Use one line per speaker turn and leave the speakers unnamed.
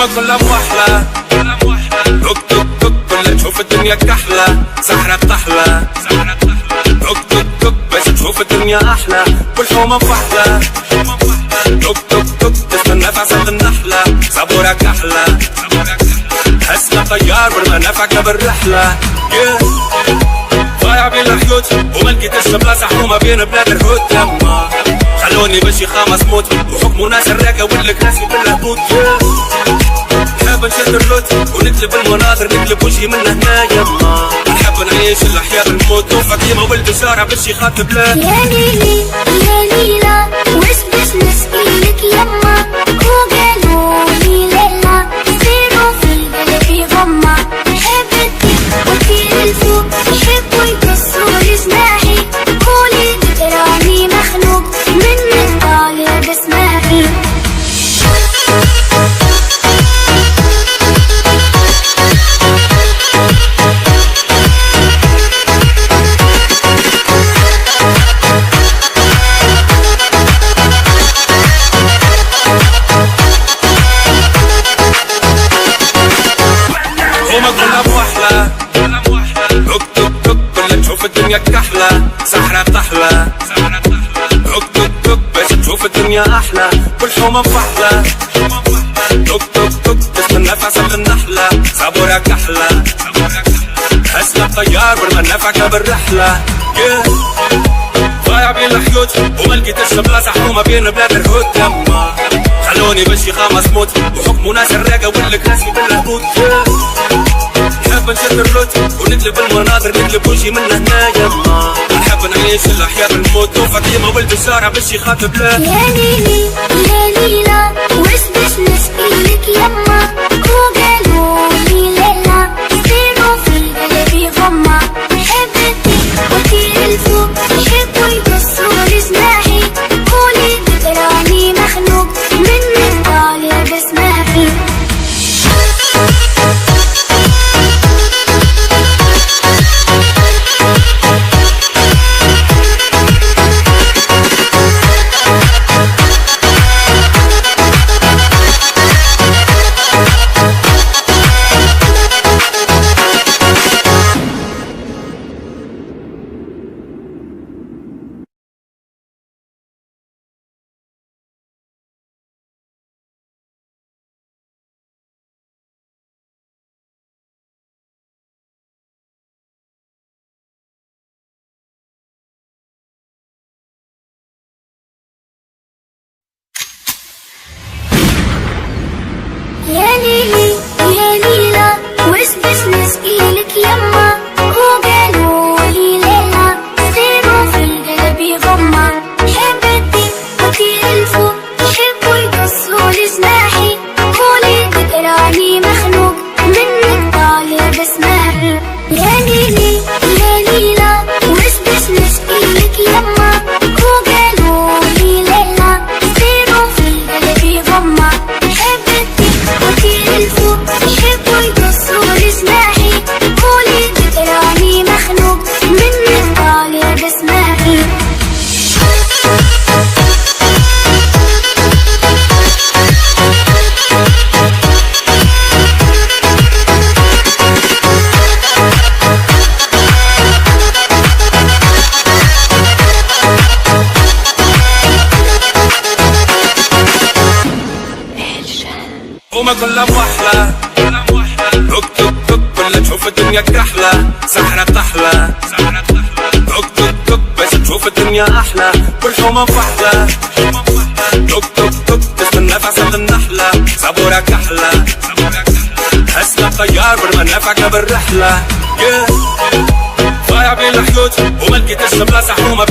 هما كلها موحلة توك توك توك كل تشوف الدنيا كحلة سحرة بطحلة توك توك توك باش تشوف الدنيا أحلى والحومة مفحلة توك توك توك تستنى في عسل النحلة صبورة كحلة حسنا طيار بالمنافعك بالرحلة ضايع بين الحيوت وما لقيتش بلاصة حومة بين بلاد الهود يما خلوني باش يخامس موت وحكموا ناس الراكة ولك راسي بالهبوط نحب نشد الروت ونقلب المناظر نقلب وجهي من هنا يما نحب نعيش الأحياء بالموت وفاطمة والبشارة باش يخاطب لا
يا ليلي يا ليلى وش باش نسقيلك يما وقالولي ليلى يصيروا في القلب غمة حبتك وطير الفوق يحبوا يكسروا جناحي قولي تراني مخلوق منك طالب اسمعي
الدنيا كحلة سحرة بطحلة توك توك توك باش تشوف الدنيا أحلى والحومة مفحلة توك توك توك تستنى في عسل النحلة صبورة كحلة حسنا طيار بالمنافعك بالرحلة ضايع بين الحيوت وما لقيتش بلاصة حومة بين بلاد الهود يما خلوني باش يخامس موت وحكموا ناس الراقة ولك راسي بالهبوط نحب نشد الروت ونقلب المناظر نقلب وجهي من هنا يما نحب نعيش الأحياء بالموت وفاطمة والبشارة باش يخاطب لا
يا ليلي يا ليلى وش باش نسقيلك يما وقالولي ليلى يصيروا في القلب غمة حبتك وطير الفوق يحبوا يكسروا جناحي قولي تراني مخلوق منك طالب اسمعي يا ليلي يا ليلى وش باش نسقيلك يما وقالولي ليلى يصيروا في القلب غمة حبتك وطير الفوق يحبوا يكسروا جناحي قولي تراني مخلوق منك طالب اسمعي يا ليلي يا ليلى وش باش نسقيلك يما وقالولي ليلى يصيروا في القلب غمة وطير الفوق يحبوا يكسروا جناحي قولي تراني مخلوق منك طالب اسمعي
هما كلها موحلة توك توك توك كل تشوف الدنيا كحلة سحرة بطحلة توك توك توك باش تشوف الدنيا أحلى والحومة مفحلة توك توك توك تستنى في عسل النحلة صبورة كحلة حسنا طيار بالمنافعك بالرحلة ضايع بين الحيوت وما لقيتش بلاصة حومة